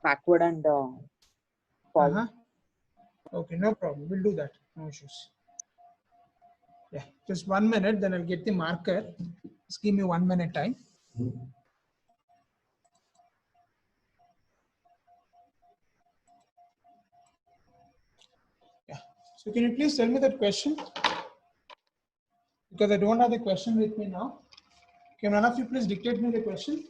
backward and forward. Okay, no problem. We'll do that. No issues. Yeah, just 1 minute, then I'll get the marker. Just give me 1 minute time. Yeah. So can you please tell me that question? Because I don't have the question with me now. Can one of you please dictate me the question?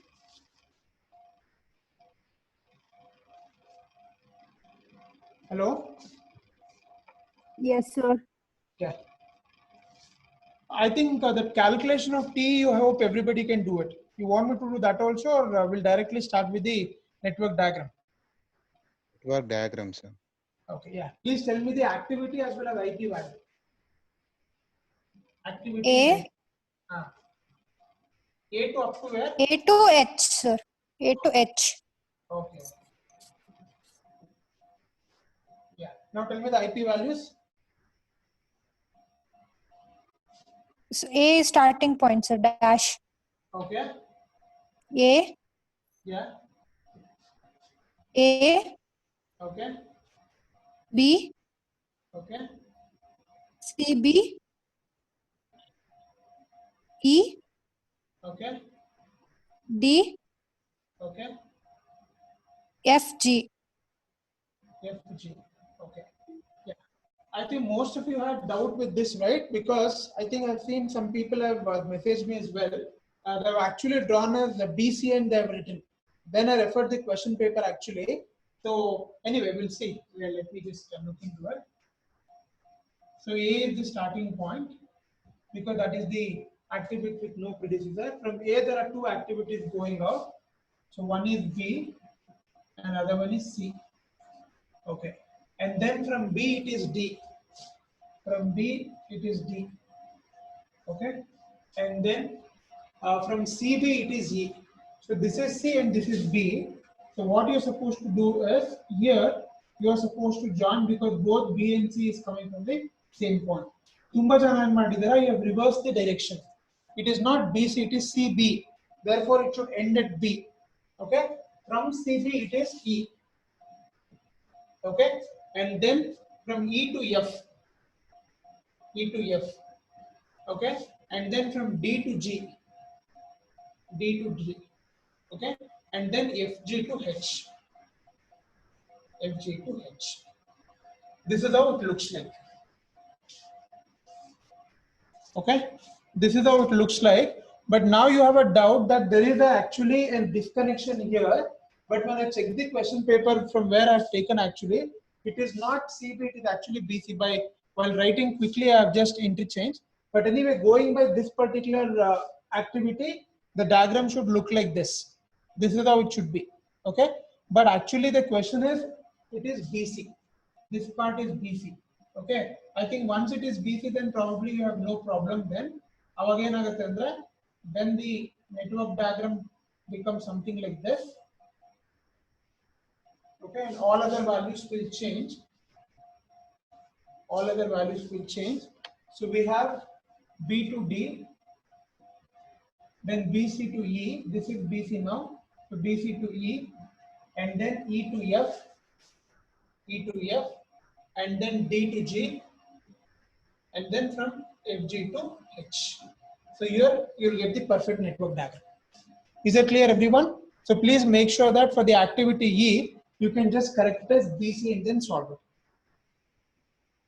Hello? Yes, sir. Yeah. I think the calculation of T, I hope everybody can do it. You want me to do that also, or we'll directly start with the network diagram? Network diagram, sir. Okay, yeah. Please tell me the activity as well as IP value. Activity. A. A to up to where? A to H, sir. A to H. Okay. Yeah. Now tell me the IP values. So A is starting point, sir. Dash. Okay. A. Yeah. A. Okay. B. Okay. CB. E. Okay. D. Okay. FG. FG. Okay. Yeah. I think most of you had doubt with this, right? Because I think I've seen some people have messaged me as well. They've actually drawn as the BC and they've written. Then I referred the question paper actually. So anyway, we'll see. Yeah, let me just look into it. So A is the starting point because that is the activity with no predecessor. From A, there are two activities going out. So one is B and other one is C. Okay. And then from B, it is D. From B, it is D. Okay. And then from CB, it is E. So this is C and this is B. So what you're supposed to do is here, you are supposed to join because both B and C is coming from the same point. Tumba jana en madidara, you have reversed the direction. It is not BC, it is CB. Therefore, it should end at B. Okay. From CB, it is E. Okay. And then from E to F. E to F. Okay. And then from D to G. D to G. Okay. And then FG to H. FG to H. This is how it looks like. Okay. This is how it looks like. But now you have a doubt that there is actually a disconnection here. But when I check the question paper from where I've taken actually, it is not CB, it is actually BC. While writing quickly, I have just interchanged. But anyway, going by this particular activity, the diagram should look like this. This is how it should be. Okay. But actually the question is, it is BC. This part is BC. Okay. I think once it is BC, then probably you have no problem then. Then the network diagram becomes something like this. Okay, and all other values will change. All other values will change. So we have B to D, then BC to E. This is BC now. So BC to E, and then E to F, E to F, and then D to G, and then from FG to H. So here you'll get the perfect network diagram. Is that clear, everyone? So please make sure that for the activity E, you can just correct it as BC and then solve it.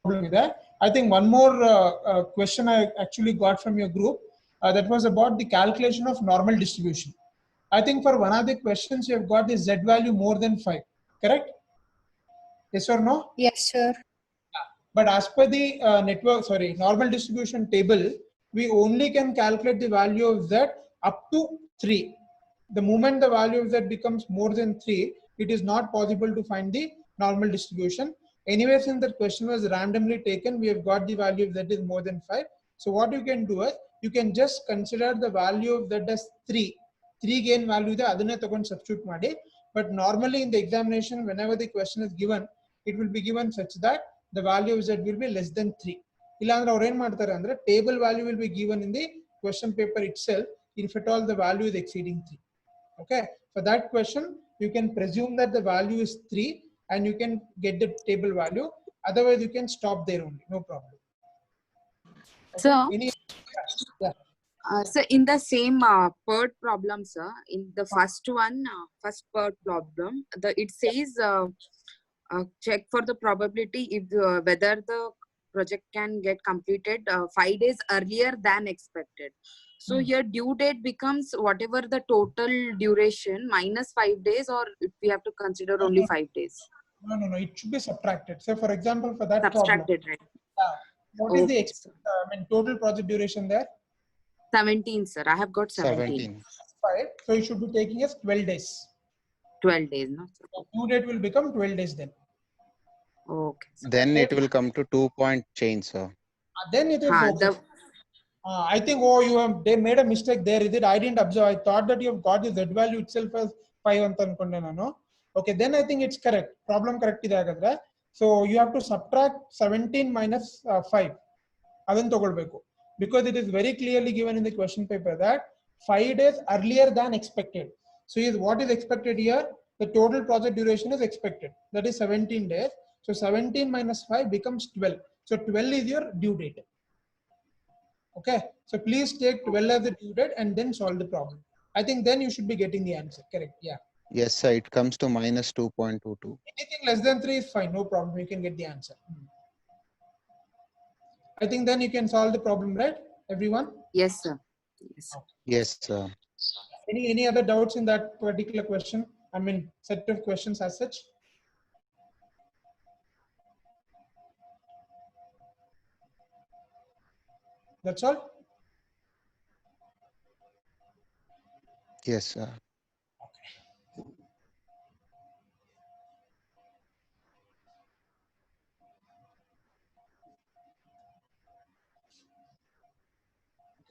With that, I think one more question I actually got from your group that was about the calculation of normal distribution. I think for one of the questions you have got the Z value more than 5, correct? Yes or no? Yes, sir. But as per the normal distribution table, we only can calculate the value of Z up to 3. The moment the value of Z becomes more than 3, it is not possible to find the normal distribution. Anyway, since that question was randomly taken, we have got the value of Z is more than 5. So what you can do is, you can just consider the value of Z as 3. 3 gain value is adane substitute madi. But normally in the examination, whenever the question is given, it will be given such that the value of Z will be less than 3. Table value will be given in the question paper itself if at all the value is exceeding 3. Okay, for that question, you can presume that the value is 3 and you can get the table value. Otherwise, you can stop there only, no problem. Okay. So, Any, yeah. so in the same PERT problem, sir, in the first one, first PERT problem, it says check for the probability if whether the project can get completed 5 days earlier than expected. So here due date becomes whatever the total duration minus 5 days, or if we have to consider only 5 days. No, it should be subtracted. So for example, for that Subtracted, problem, right? what is the Okay, sir. total project duration there? 17, sir. I have got 17. 17. 5. So you should be taking as 12 days. 12 days, no? Due date will become 12 days then. Okay. Sir. Then it will come to 2-point change, sir. Then it is Ha, okay. I think, they made a mistake there. Is it? I didn't observe. I thought that you have got the Z value itself as 5 no? Okay, then I think it's correct. Problem correct. So you have to subtract 17 minus 5. Because it is very clearly given in the question paper that 5 days earlier than expected. So what is expected here? The total project duration is expected. That is 17 days. So 17 minus 5 becomes 12. So 12 is your due date. Okay, so please take 12 as the due date and then solve the problem. I think then you should be getting the answer. Correct. Yeah. Yes, sir. It comes to minus 2.22. Anything less than 3 is fine. No problem. You can get the answer. I think then you can solve the problem, right? Everyone? Yes, sir. Yes. Yes, sir. Any other doubts in that particular question? I mean, set of questions as such? That's all? Yes, sir.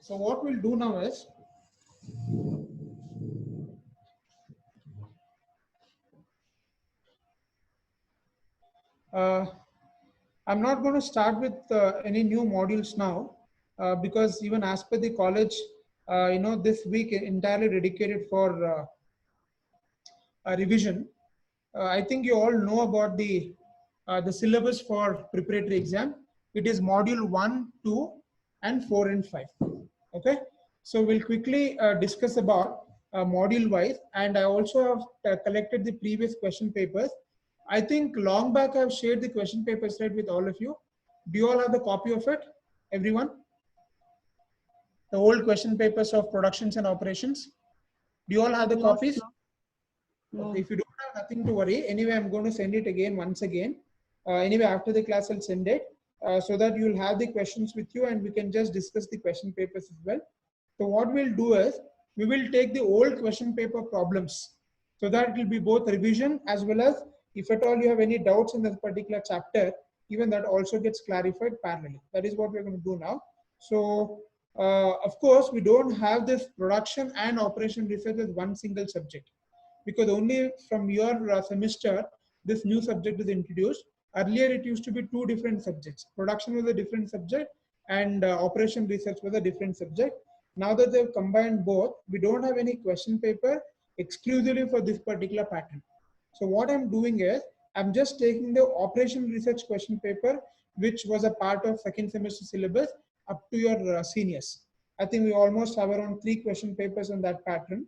So what we'll do now is, I'm not going to start with any new modules now because even as per the college, this week entirely dedicated for revision. I think you all know about the syllabus for preparatory exam. It is module 1, 2, and 4 and 5. Okay, so we'll quickly discuss about module wise, and I also have collected the previous question papers. I think long back I've shared the question paper slide with all of you. Do you all have the copy of it? Everyone? The old question papers of productions and operations. Do you all have the copies? No. Okay, if you don't have, nothing to worry. Anyway, I'm going to send it again once again. Anyway, after the class, I'll send it so that you'll have the questions with you and we can just discuss the question papers as well. So what we'll do is we will take the old question paper problems so that it will be both revision as well as if at all you have any doubts in this particular chapter, even that also gets clarified parallelly. That is what we're going to do now. So of course, we don't have this production and operation research as one single subject, because only from your semester this new subject is introduced. Earlier it used to be 2 different subjects. Production was a different subject and operation research was a different subject. Now that they've combined both, we don't have any question paper exclusively for this particular pattern. So what I'm doing is I'm just taking the operation research question paper, which was a part of second semester syllabus, up to your seniors. I think we almost have around 3 question papers on that pattern.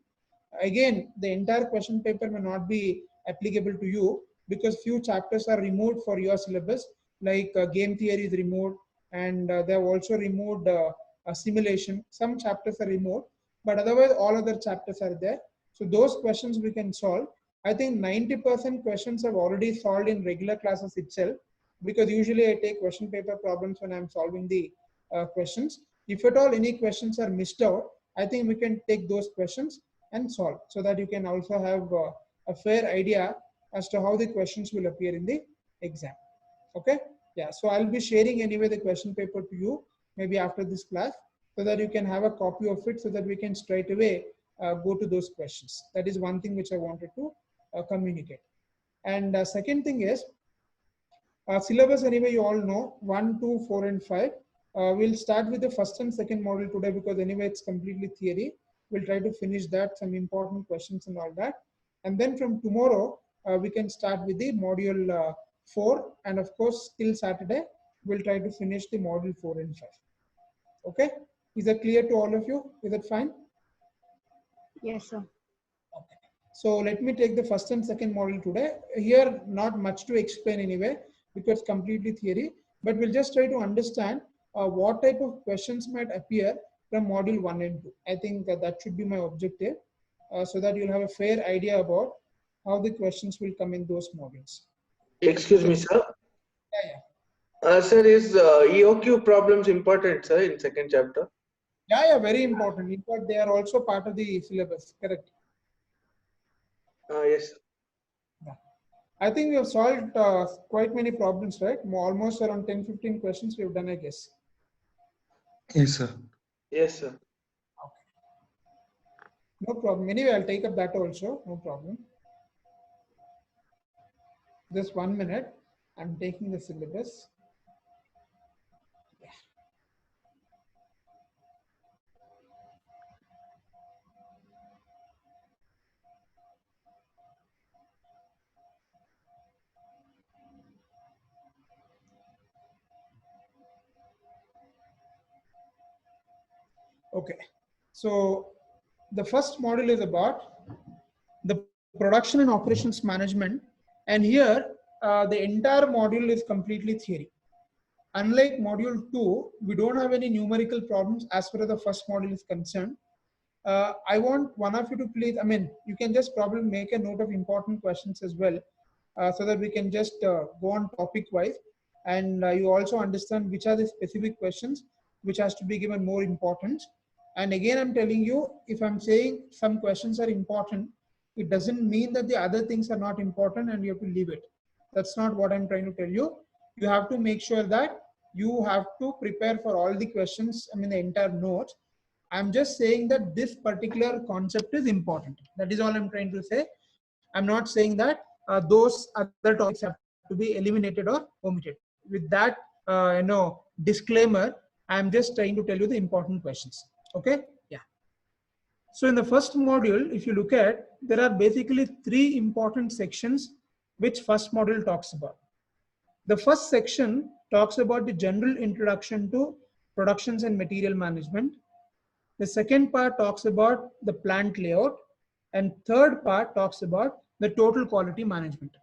Again, the entire question paper may not be applicable to you because few chapters are removed for your syllabus, like game theory is removed, and they have also removed a simulation. Some chapters are removed, but otherwise all other chapters are there. So those questions we can solve. I think 90% questions have already solved in regular classes itself, because usually I take question paper problems when I'm solving the questions. If at all any questions are missed out, I think we can take those questions and solve so that you can also have a fair idea as to how the questions will appear in the exam. Okay, yeah, so I'll be sharing anyway the question paper to you maybe after this class so that you can have a copy of it so that we can straight away go to those questions. That is one thing which I wanted to communicate. And second thing is syllabus anyway you all know 1, 2, 4 and 5. We'll start with the first and second module today because anyway it's completely theory. We'll try to finish that, some important questions and all that. And then from tomorrow, we can start with the module 4. And of course, till Saturday, we'll try to finish the module 4 and 5. Okay? Is that clear to all of you? Is that fine? Yes, sir. Okay. So let me take the first and second module today. Here, not much to explain anyway, because completely theory, but we'll just try to understand what type of questions might appear from module 1 and 2. I think that should be my objective, so that you'll have a fair idea about how the questions will come in those modules. Excuse me, sir. Yeah. Sir, is EOQ problems important, sir, in second chapter? Yeah, very important. In fact, they are also part of the syllabus, correct? Yes, sir. Yeah. I think we have solved quite many problems, right? Almost around 10-15 questions we have done, I guess. Yes, sir. Yes, sir. No problem. Anyway, I'll take up that also. No problem. Just 1 minute. I'm taking the syllabus. Yeah. Okay. So the first module is about the production and operations management. And here, the entire module is completely theory. Unlike module 2, we don't have any numerical problems as far as the first module is concerned. I want one of you to please, you can just probably make a note of important questions as well, so that we can just go on topic wise, and you also understand which are the specific questions which has to be given more importance. And again, I'm telling you, if I'm saying some questions are important, it doesn't mean that the other things are not important and you have to leave it. That's not what I'm trying to tell you. You have to make sure that you have to prepare for all the questions, the entire notes. I'm just saying that this particular concept is important. That is all I'm trying to say. I'm not saying that those other topics have to be eliminated or omitted. With that, disclaimer, I'm just trying to tell you the important questions. Okay? Yeah. So in the first module, if you look at, there are basically 3 important sections which first module talks about. The first section talks about the general introduction to productions and material management. The second part talks about the plant layout, and third part talks about the total quality management.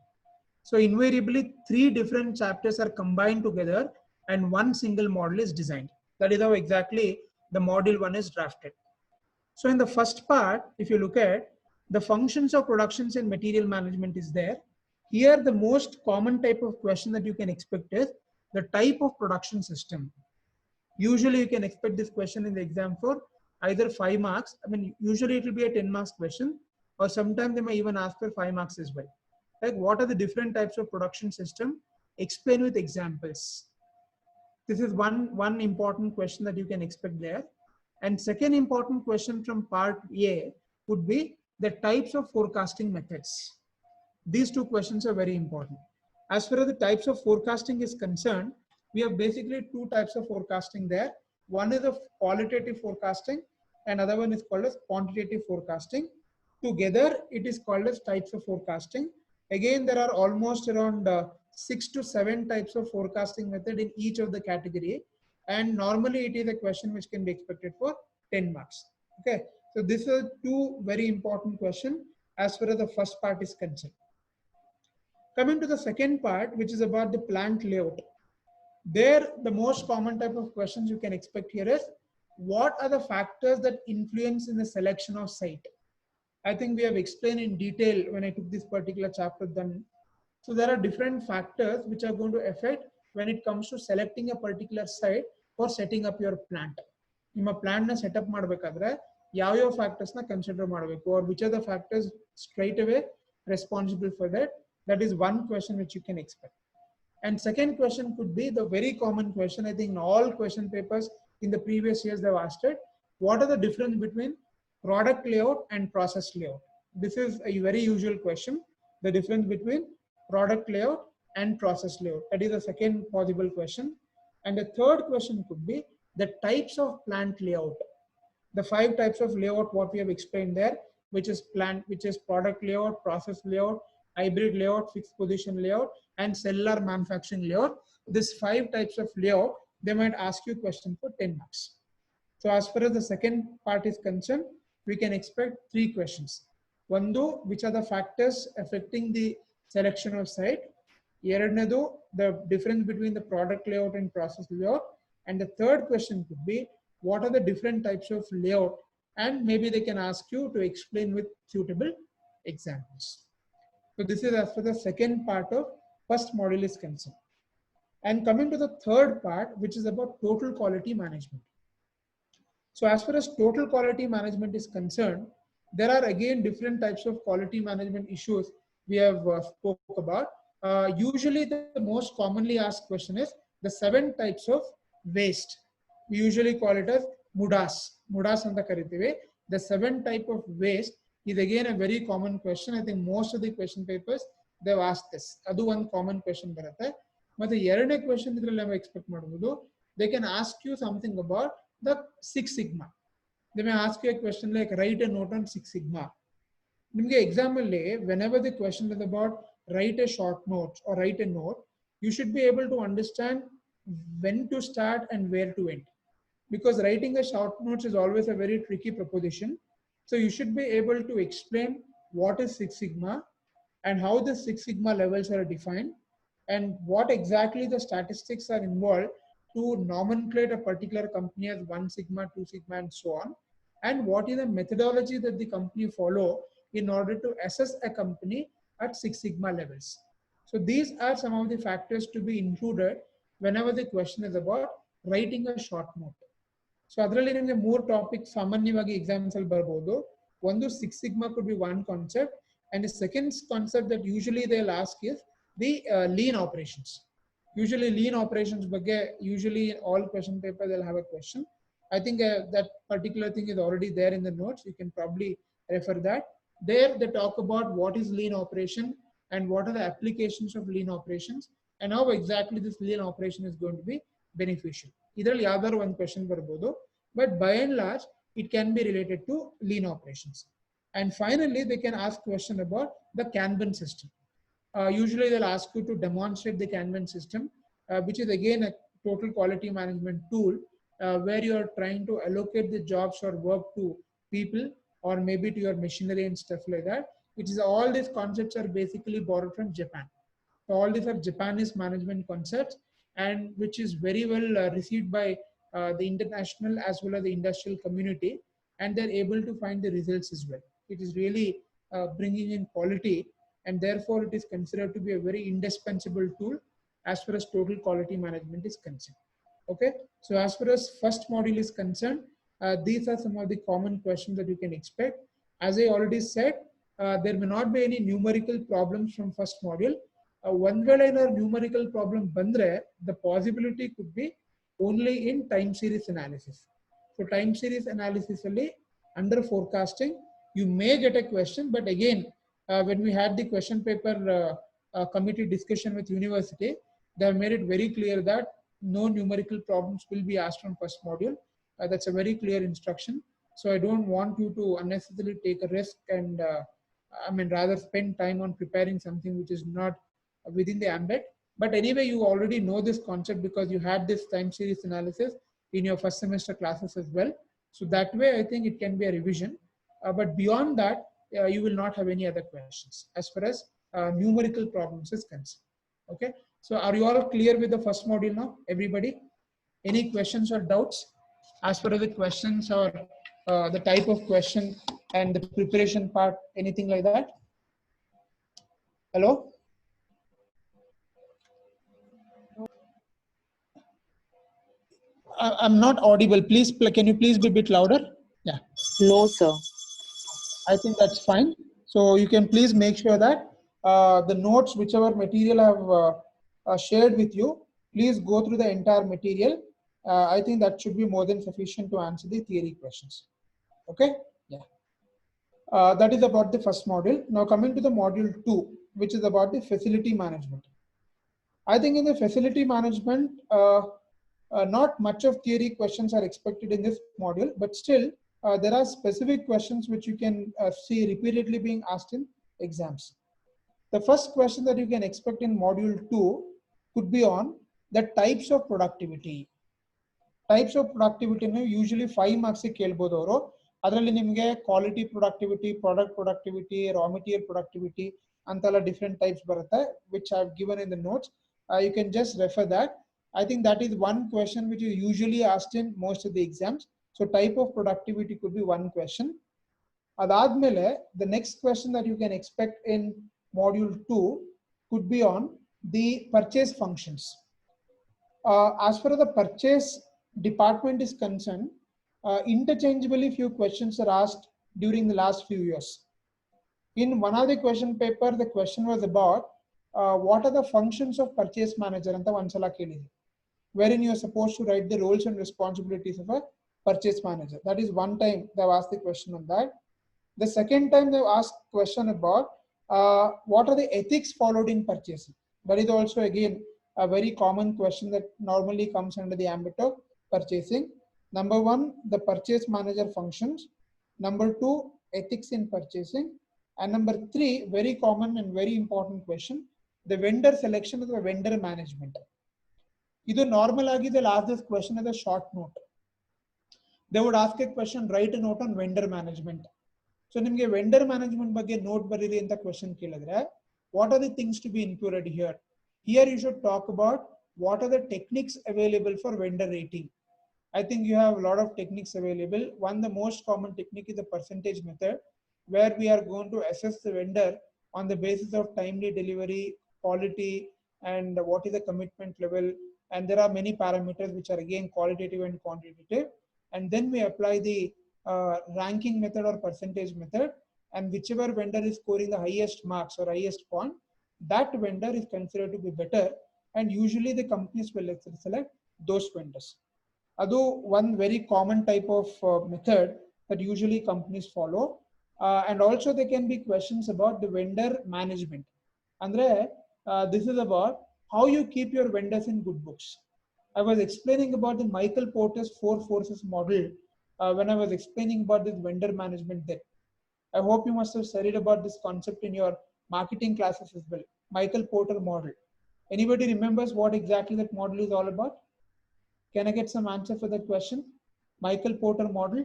So invariably 3 different chapters are combined together and one single model is designed. That is how exactly the module 1 is drafted. So in the first part, if you look at the functions of productions and material management is there. Here the most common type of question that you can expect is the type of production system. Usually you can expect this question in the exam for either 5 marks. Usually it will be a 10 marks question, or sometimes they may even ask for 5 marks as well. Like, what are the different types of production system? Explain with examples. This is one important question that you can expect there. And second important question from part A would be the types of forecasting methods. These 2 questions are very important. As far as the types of forecasting is concerned, we have basically 2 types of forecasting there. One is a qualitative forecasting, and other one is called as quantitative forecasting. Together, it is called as types of forecasting. Again, there are almost around 6 to 7 types of forecasting method in each of the category. And normally it is a question which can be expected for 10 marks. Okay. So these are 2 very important questions as far as the first part is concerned. Coming to the second part, which is about the plant layout. There, the most common type of questions you can expect here is, what are the factors that influence in the selection of site? I think we have explained in detail when I took this particular chapter then. So there are different factors which are going to affect when it comes to selecting a particular site for setting up your plant. ನಿಮ್ಮ plan ನ setup ಮಾಡಬೇಕಾದ್ರೆ ಯಾವ factors ನ consider ಮಾಡಬೇಕು, or which are the factors straight away responsible for that? That is one question which you can expect. And second question could be the very common question. I think in all question papers in the previous years they've asked it. What are the difference between product layout and process layout? This is a very usual question. The difference between product layout and process layout. That is the second possible question. And the third question could be the types of plant layout. the 5 types of layout what we have explained there, which is product layout, process layout, hybrid layout, fixed position layout, and cellular manufacturing layout. These 5 types of layout, they might ask you a question for 10 marks. So as far as the second part is concerned, we can expect 3 questions. One, which are the factors affecting the selection of site? ಎರಡನೇದು, the difference between the product layout and process layout. And the third question could be, what are the different types of layout? And maybe they can ask you to explain with suitable examples. So this is as far as the second part of first module is concerned. And coming to the third part, which is about total quality management. So as far as total quality management is concerned, there are again different types of quality management issues we have spoke about. Usually the most commonly asked question is the 7 types of waste. We usually call it as mudas anta karitive. The 7 type of waste is again a very common question. I think most of the question papers they've asked this. Adu one common question baratte. Matte ಎರಡನೇ question idralli ನಾವು expect ಮಾಡಬಹುದು. They can ask you something about the 6 sigma. They may ask you a question like write a note on 6 sigma. Nimge exam alli whenever the question is about write a short note or write a note, you should be able to understand when to start and where to end. Because writing a short notes is always a very tricky proposition. So you should be able to explain what is 6 sigma and how the 6 sigma levels are defined and what exactly the statistics are involved to nomenclate a particular company as 1 sigma, 2 sigma, and so on. And what is the methodology that the company follow in order to assess a company at 6 sigma levels. So these are some of the factors to be included whenever the question is about writing a short note. So adralli nimge 3 topics ಸಾಮಾನ್ಯವಾಗಿ exams ಅಲ್ಲಿ ಬರಬಹುದು. ಒಂದು 6 sigma could be one concept, and the second concept that usually they'll ask is the lean operations. Usually lean operations ಬಗ್ಗೆ usually in all question paper they'll have a question. I think that particular thing is already there in the notes. You can probably refer that. There they talk about what is lean operation and what are the applications of lean operations and how exactly this lean operation is going to be beneficial. Idರಲ್ಲಿ ಯಾವ್ದಾದ್ರು one question ಬರಬಹುದು, but by and large it can be related to lean operations. And finally they can ask question about the Kanban system. Usually they'll ask you to demonstrate the Kanban system, which is again a total quality management tool where you are trying to allocate the jobs or work to people or maybe to your machinery and stuff like that. Which is all these concepts are basically borrowed from Japan. So all these are Japanese management concepts and which is very well received by the international as well as the industrial community, and they're able to find the results as well. It is really bringing in quality, and therefore it is considered to be a very indispensable tool as far as total quality management is concerned. Okay, so as far as first module is concerned, these are some of the common questions that you can expect. As I already said, there may not be any numerical problems from first module. One ವೇಳೆ ಏನಾದ್ರು numerical problem ಬಂದ್ರೆ, the possibility could be only in time series analysis. So time series analysis ಅಲ್ಲಿ under forecasting you may get a question, but again when we had the question paper committee discussion with university, they have made it very clear that no numerical problems will be asked from first module. That's a very clear instruction. So I don't want you to unnecessarily take a risk and rather spend time on preparing something which is not within the ambit. But anyway, you already know this concept because you had this time series analysis in your first semester classes as well. So that way, I think it can be a revision. But beyond that, you will not have any other questions as far as numerical problems is concerned. Okay. So are you all clear with the first module now, everybody? Any questions or doubts as far as the questions or the type of question and the preparation part, anything like that? Hello? I'm not audible. Please, can you please be a bit louder? Yeah. No, sir. I think that's fine. So you can please make sure that the notes, whichever material I have shared with you, please go through the entire material. I think that should be more than sufficient to answer the theory questions. Okay? Yeah. That is about the first module. Now coming to the module 2, which is about the facility management. I think in the facility management, not much of theory questions are expected in this module, but still there are specific questions which you can see repeatedly being asked in exams. The first question that you can expect in module 2 could be on the types of productivity. Types of productivity usually 5 marks ಕೇಳಬಹುದು ಅವರು. ಅದರಲ್ಲಿ ನಿಮಗೆ quality productivity, product productivity, raw material productivity ಅಂತೆಲ್ಲ different types ಬರುತ್ತೆ, which I have given in the notes. You can just refer that. I think that is one question which is usually asked in most of the exams. So type of productivity could be one question. Adadmele, the next question that you can expect in module 2 could be on the purchase functions. As far as the purchase department is concerned, interchangeably few questions are asked during the last few years. In one of the question paper, the question was about what are the functions of purchase manager anta ondsala kelidi, wherein you are supposed to write the roles and responsibilities of a purchase manager. That is one time they have asked the question on that. The second time they have asked question about what are the ethics followed in purchasing. That is also again a very common question that normally comes under the ambit of purchasing. Number 1, the purchase manager functions. Number 2, ethics in purchasing. And number 3, very common and very important question, the vendor selection of the vendor management. Either normal agi they'll ask this question as a short note. They would ask a question, write a note on vendor management. So nimge vendor management ಬಗ್ಗೆ note bariri anta question ಕೇಳಿದ್ರೆ, what are the things to be included here? Here you should talk about what are the techniques available for vendor rating. I think you have a lot of techniques available. One, the most common technique is the percentage method, where we are going to assess the vendor on the basis of timely delivery, quality, and what is the commitment level. And there are many parameters which are again qualitative and quantitative. And then we apply the ranking method or percentage method, and whichever vendor is scoring the highest marks or highest point, that vendor is considered to be better, and usually the companies will select those vendors. Although one very common type of method that usually companies follow, and also there can be questions about the vendor management. Andre, this is about how you keep your vendors in good books. I was explaining about the Michael Porter's 4 forces model when I was explaining about this vendor management there. I hope you must have studied about this concept in your marketing classes as well. Michael Porter model. Anybody remembers what exactly that model is all about? Can I get some answer for that question? Michael Porter model.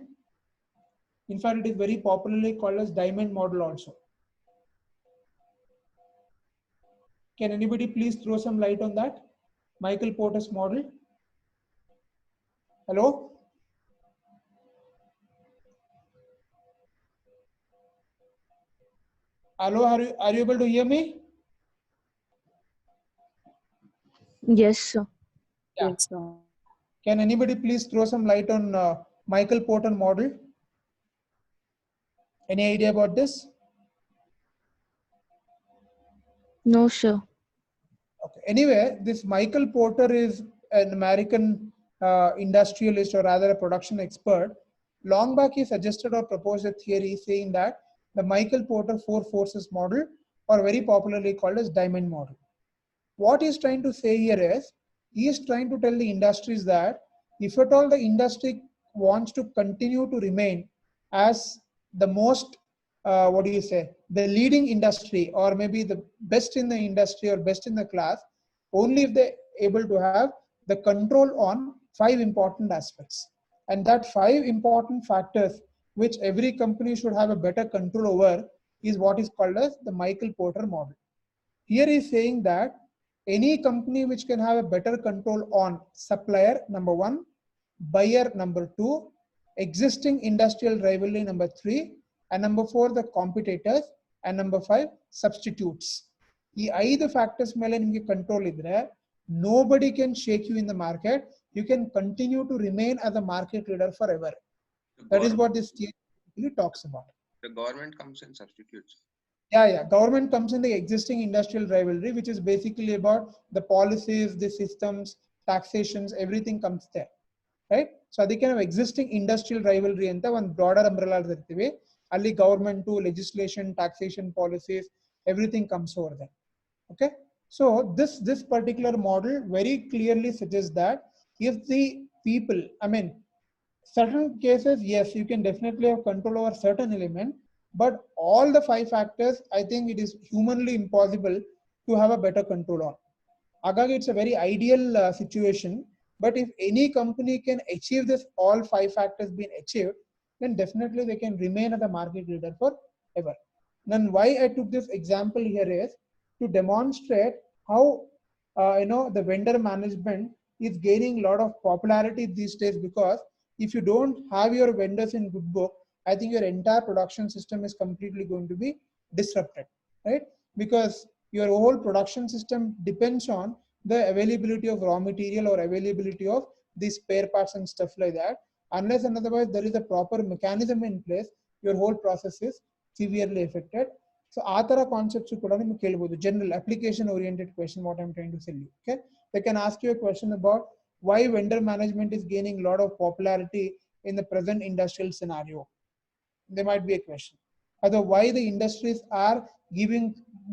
In fact, it is very popularly called as diamond model also. Can anybody please throw some light on that? Michael Porter's model. Hello? Hello, are you able to hear me? Yes, sir. Yeah. Can anybody please throw some light on Michael Porter model? Any idea about this? No, sir. Okay. Anyway, this Michael Porter is an American industrialist, or rather a production expert. Long back he suggested or proposed a theory saying that the Michael Porter 4 forces model, or very popularly called as diamond model. What he's trying to say here is, he is trying to tell the industries that if at all the industry wants to continue to remain as the most, what do you say, the leading industry, or maybe the best in the industry or best in the class, only if they're able to have the control on 5 important aspects. And that 5 important factors which every company should have a better control over is what is called as the Michael Porter model. Here he is saying that any company which can have a better control on supplier, number 1, buyer, number 2, existing industrial rivalry, number 3, and number 4, the competitors, and number 5, substitutes. ಈ 5 factors ಮೇಲೆ ನಿಮಗೆ control ಇದ್ರೆ, nobody can shake you in the market. You can continue to remain as a market leader forever. That is what this theory talks about. The government comes and substitutes. Yeah. Government comes in the existing industrial rivalry, which is basically about the policies, the systems, taxations, everything comes there, right? So they can have existing industrial rivalry and one broader umbrella irthive. Ali government to legislation, taxation policies, everything comes over there. Okay. So this particular model very clearly suggests that if the people, Certain cases, yes, you can definitely have control over certain element, but all the 5 factors, I think it is humanly impossible to have a better control on. Agag, it's a very ideal situation, but if any company can achieve this, all 5 factors being achieved, then definitely they can remain as the market leader forever. Then why I took this example here is to demonstrate how the vendor management is gaining a lot of popularity these days, because if you don't have your vendors in good book, I think your entire production system is completely going to be disrupted, right? Because your whole production system depends on the availability of raw material or availability of these spare parts and stuff like that. Unless and otherwise there is a proper mechanism in place, your whole process is severely affected. So ಆ ತರ concepts ಕೂಡ ನಿಮಗೆ ಕೇಳಬಹುದು. General application oriented question, what I'm trying to tell you. Okay, they can ask you a question about why vendor management is gaining a lot of popularity in the present industrial scenario. There might be a question. Other why the industries are giving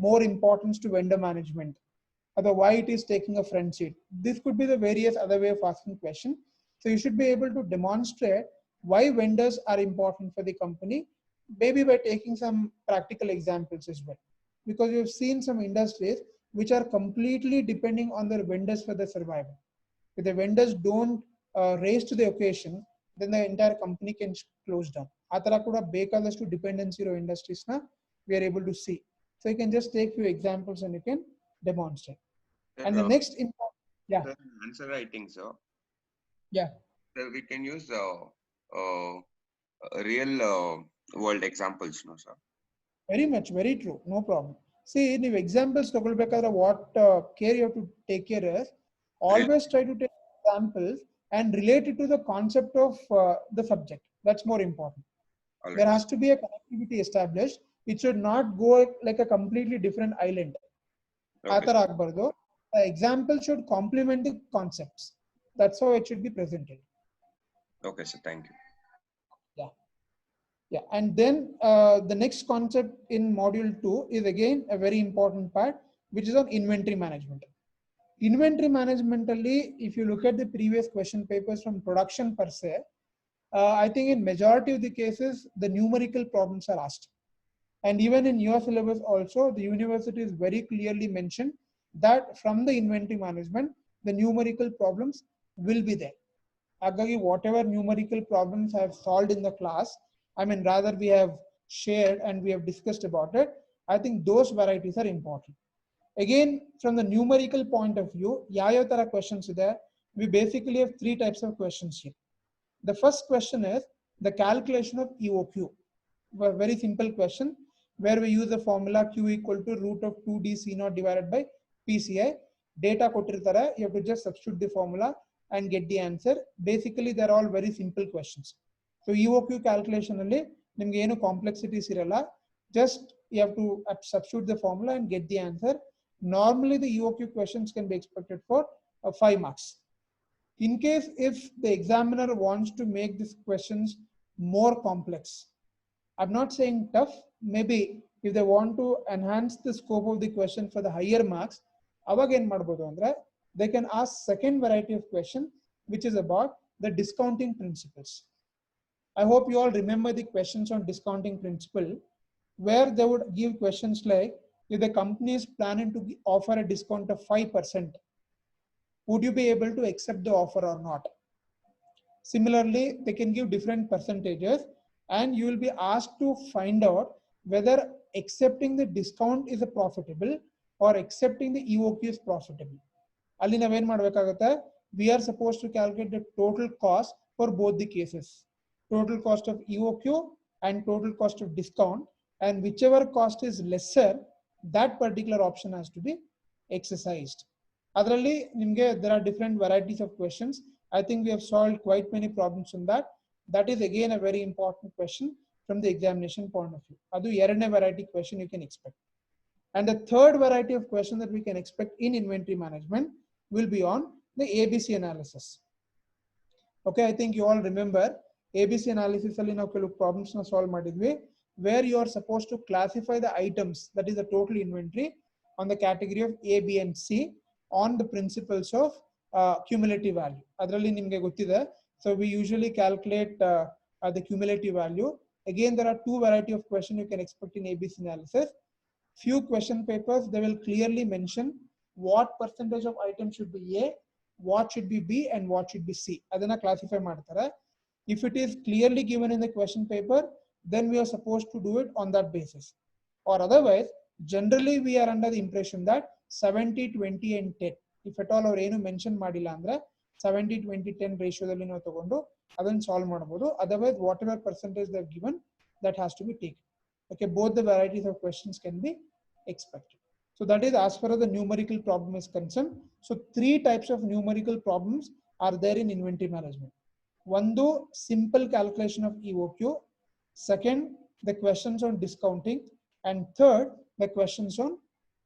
more importance to vendor management. Other why it is taking a front seat. This could be the various other way of asking question. So you should be able to demonstrate why vendors are important for the company, maybe by taking some practical examples as well. Because you've seen some industries which are completely depending on their vendors for their survival. If the vendors don't raise to the occasion, then the entire company can close down. Atara kuda bekadastu dependency of industries na we are able to see. So you can just take few examples and you can demonstrate. Sir, And the next yeah. sir, answer writing, sir. Yeah. Sir, we can use real world examples, no, sir? Very much, very true. No problem. See, if examples what care you have to take care is always try to take examples and relate it to the concept of the subject. That's more important. All There right. has to be a connectivity established. It should not go like a completely different island. Okay, sir. The example should complement the concepts. That's how it should be presented. Okay, sir. Thank you. Yeah, and then the next concept in module 2 is again a very important part, which is on inventory management. Inventory managementally, if you look at the previous question papers from production per se, I think in majority of the cases, the numerical problems are asked. And even in your syllabus also, the university is very clearly mentioned that from the inventory management, the numerical problems will be there. Agagi, whatever numerical problems I have solved in the class, I mean, rather we have shared and we have discussed about it, I think those varieties are important. Again, from the numerical point of view, Yayotara questions there, we basically have 3 types of questions here. The first question is the calculation of EOQ. A very simple question where we use the formula Q equal to root of 2D C0 divided by PCI. Data kotirtara, you have to just substitute the formula and get the answer. Basically, they're all very simple questions. So EOQ calculation alli nimge eno complexities iralla. Just you have to substitute the formula and get the answer. Normally, the EOQ questions can be expected for 5 marks. In case if the examiner wants to make these questions more complex, I'm not saying tough, maybe if they want to enhance the scope of the question for the higher marks, they can ask second variety of question, which is about the discounting principles. I hope you all remember the questions on discounting principle, where they would give questions like, if the company is planning to offer a discount of 5%, would you be able to accept the offer or not? Similarly, they can give different percentages and you will be asked to find out whether accepting the discount is a profitable or accepting the EOQ is profitable. Ali naven madbekagutte, we are supposed to calculate the total cost for both the cases. Total cost of EOQ and total cost of discount, and whichever cost is lesser, that particular option has to be exercised. Adralli nimge there are different varieties of questions. I think we have solved quite many problems on that. That is again a very important question from the examination point of view. Adu erane variety question you can expect. And the third variety of question that we can expect in inventory management will be on the ABC analysis. Okay, I think you all remember ABC analysis alli ನಾವು ಕೆಲವು problems na solve ಮಾಡಿದ್ವಿ, where you are supposed to classify the items, that is the total inventory, on the category of A, B and C on the principles of cumulative value. ಅದರಲ್ಲಿ ನಿಮಗೆ ಗೊತ್ತಿದೆ So we usually calculate the cumulative value. Again, there are two variety of questions you can expect in ABC analysis. Few question papers, they will clearly mention what percentage of items should be A, what should be B, and what should be C. Adana classify ಮಾಡ್ತಾರೆ. If it is clearly given in the question paper, then we are supposed to do it on that basis. Or otherwise, generally we are under the impression that 70, 20, and 10. If at all or ಏನು mention ಮಾಡಿಲ್ಲ ಅಂದ್ರೆ 70, 20, 10 ರೇಷಿಯೋದಲ್ಲಿ ನಾವು ತಗೊಂಡು ಅದನ್ನು solve ಮಾಡಬಹುದು. Otherwise, whatever percentage they have given, that has to be taken. Okay, both the varieties of questions can be expected. So that is as far as the numerical problem is concerned. So three types of numerical problems are there in inventory management. One, simple calculation of EOQ. Second, the questions on discounting. And third, the questions on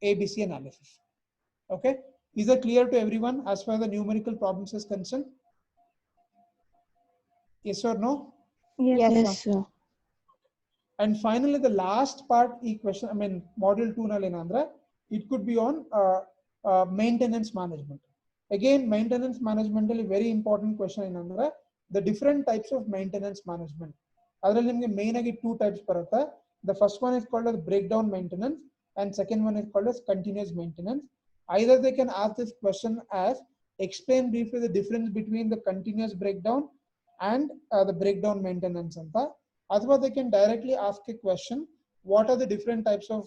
ABC analysis. Okay, is that clear to everyone as far as the numerical problems is concerned? Yes or no? Yes, sir. And finally, the last part, question, I mean, module 2 nalenandra, it could be on maintenance management. Again, maintenance management is a very important question in andra, the different types of maintenance management. Adralli nimage main agi two types barata. The first one is called as breakdown maintenance, and second one is called as continuous maintenance. Either they can ask this question as explain briefly the difference between the continuous breakdown and the breakdown maintenance anta. Otherwise, they can directly ask a question, what are the different types of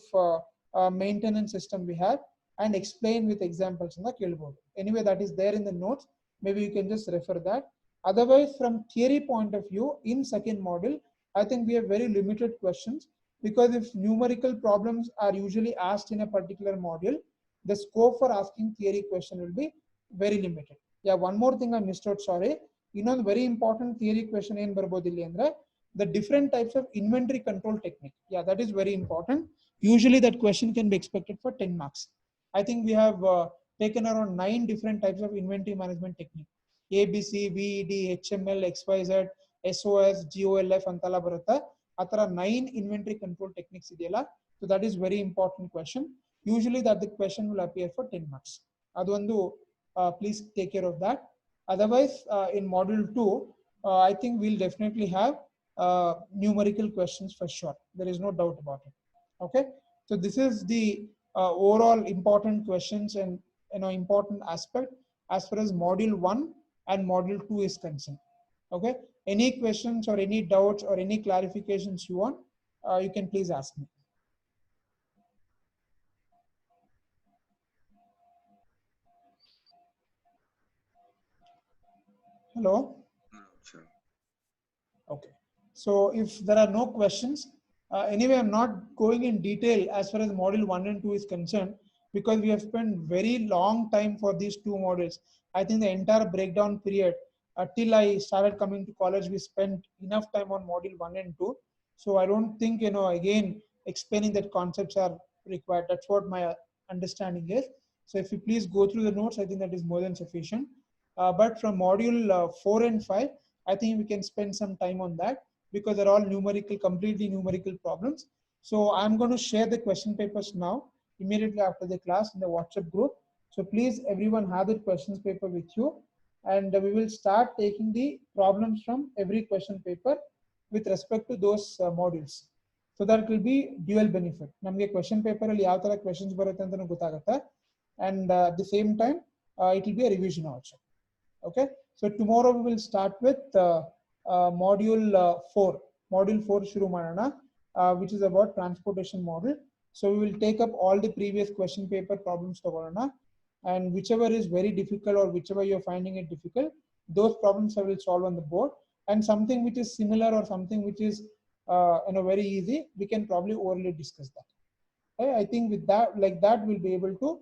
maintenance system we have, and explain with examples in the keyboard. Anyway, that is there in the notes. Maybe you can just refer that. Otherwise, from theory point of view, in second module, I think we have very limited questions, because if numerical problems are usually asked in a particular module, the scope for asking theory question will be very limited. Yeah, one more thing I missed out, sorry. Very important theory question in barbodilli andre, the different types of inventory control technique. Yeah, that is very important. Usually that question can be expected for 10 marks. I think we have taken around 9 different types of inventory management technique. ABC, VED, HML, XYZ, SOS, GOLF, antala barata. Atara 9 inventory control techniques ideyala. So that is very important question. Usually that the question will appear for 10 marks. Adondu, please take care of that. Otherwise, in module 2, I think we'll definitely have numerical questions for sure. There is no doubt about it. Okay, so this is the overall important questions and important aspect as far as module 1 and module 2 is concerned. Okay, any questions or any doubts or any clarifications you want, you can please ask me. Hello. Sure. Okay, so if there are no questions, anyway, I'm not going in detail as far as module 1 and 2 is concerned, because we have spent very long time for these two modules. I think the entire breakdown period till I started coming to college, we spent enough time on module 1 and 2. So I don't think, again, explaining that concepts are required. That's what my understanding is. So if you please go through the notes, I think that is more than sufficient. But from module 4 and 5, I think we can spend some time on that, because they're all numerical, completely numerical problems. So I'm going to share the question papers now, immediately after the class in the WhatsApp group. So please, everyone have the questions paper with you, and we will start taking the problems from every question paper with respect to those modules. So that will be dual benefit. Namge question paper alli yav tara questions barutte anta gottagutte, and at the same time it will be a revision also. Okay, so tomorrow we will start with module 4. Module 4 shuru madana, which is about transportation model. So we will take up all the previous question paper problems tagolana, and whichever is very difficult or whichever you're finding it difficult, those problems I will solve on the board, and something which is similar or something which is very easy, we can probably orally discuss that. Okay? I think with that, like that, we'll be able to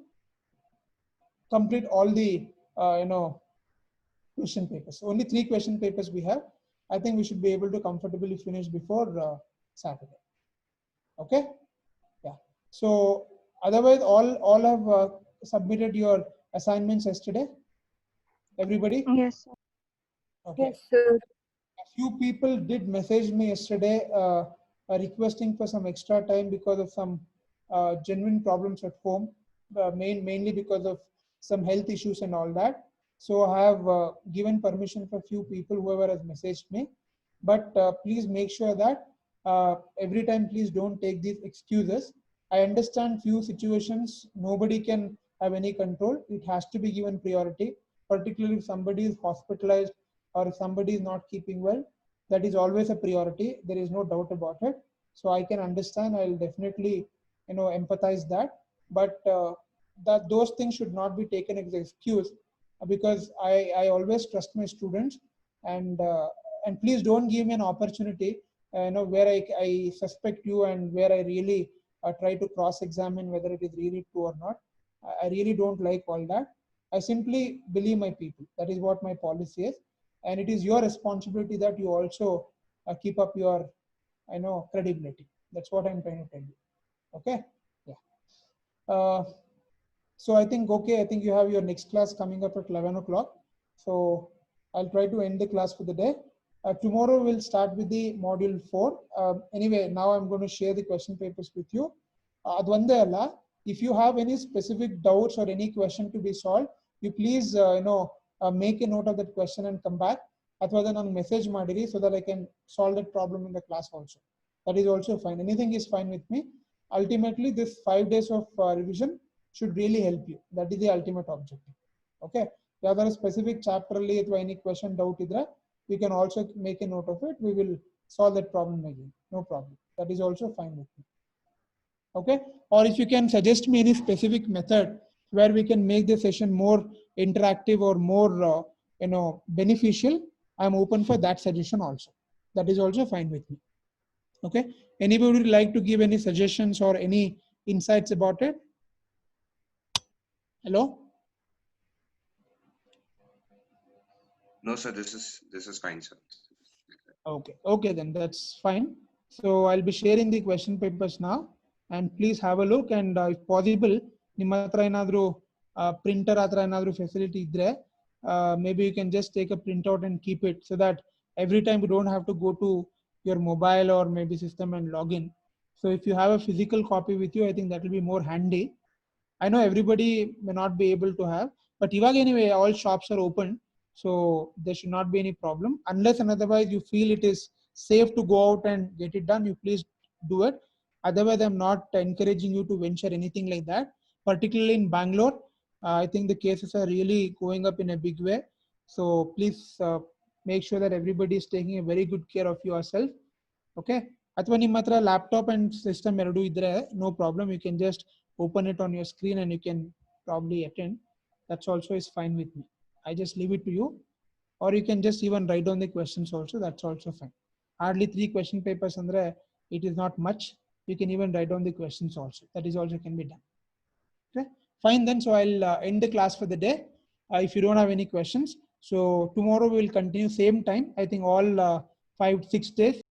complete all the question papers. Only 3 question papers we have. I think we should be able to comfortably finish before Saturday. Okay, yeah. So otherwise, all have submitted your assignments yesterday. Everybody? Yes, sir. Okay. Yes, sir. A few people did message me yesterday requesting for some extra time because of some genuine problems at home, mainly because of some health issues and all that. So I have given permission for few people, whoever has messaged me. But please make sure that every time, please don't take these excuses. I understand few situations, nobody can have any control. It has to be given priority, particularly if somebody is hospitalized or if somebody is not keeping well. That is always a priority. There is no doubt about it. So I can understand. I'll definitely, empathize that. But that those things should not be taken as an excuse, because I always trust my students, and please don't give me an opportunity, where I suspect you and where I really try to cross-examine whether it is really true or not. I really don't like all that. I simply believe my people. That is what my policy is, and it is your responsibility that you also keep up your, credibility. That's what I'm trying to tell you. Okay. Yeah. So I think, okay, I think you have your next class coming up at 11 o'clock. So I'll try to end the class for the day. Tomorrow we'll start with the module 4. Anyway, now I'm going to share the question papers with you. Advande alla, if you have any specific doubts or any question to be solved, you please, make a note of that question and come back. Athwa nange message madiri so that I can solve that problem in the class also. That is also fine. Anything is fine with me. Ultimately, this 5 days of revision should really help you. That is the ultimate objective. Okay. Yadar specific chapter alli athwa any question doubt idra, we can also make a note of it. We will solve that problem again. No problem. That is also fine with me. Okay. Or if you can suggest me any specific method where we can make the session more interactive or more, beneficial, I'm open for that suggestion also. That is also fine with me. Okay. Anybody would like to give any suggestions or any insights about it? Hello? No, sir, this is fine, sir. Okay. Okay, then that's fine. So I'll be sharing the question papers now, and please have a look, and if possible, ನಿಮ್ಮ ಹತ್ರ ಏನಾದರೂ printer ಹತ್ರ ಏನಾದರೂ facility ಇದ್ರೆ, maybe you can just take a printout and keep it so that every time you don't have to go to your mobile or maybe system and log in. So if you have a physical copy with you, I think that will be more handy. I know everybody may not be able to have, but ಇವಾಗ anyway all shops are open, so there should not be any problem. Unless and otherwise you feel it is safe to go out and get it done, you please do it. Otherwise, I'm not encouraging you to venture anything like that. Particularly in Bangalore, I think the cases are really going up in a big way. So please make sure that everybody is taking a very good care of yourself. Okay. ಅಥವಾ ನಿಮ್ಮ ಹತ್ರ laptop and system ಎರಡು ಇದ್ರೆ no problem, you can just open it on your screen and you can probably attend. That's also is fine with me. I just leave it to you, or you can just even write down the questions also. That's also fine. Hardly 3 question papers andre it is not much. You can even write down the questions also. That is also can be done. Okay, fine then. So I'll end the class for the day. If you don't have any questions, so tomorrow we will continue same time. I think all 5-6 days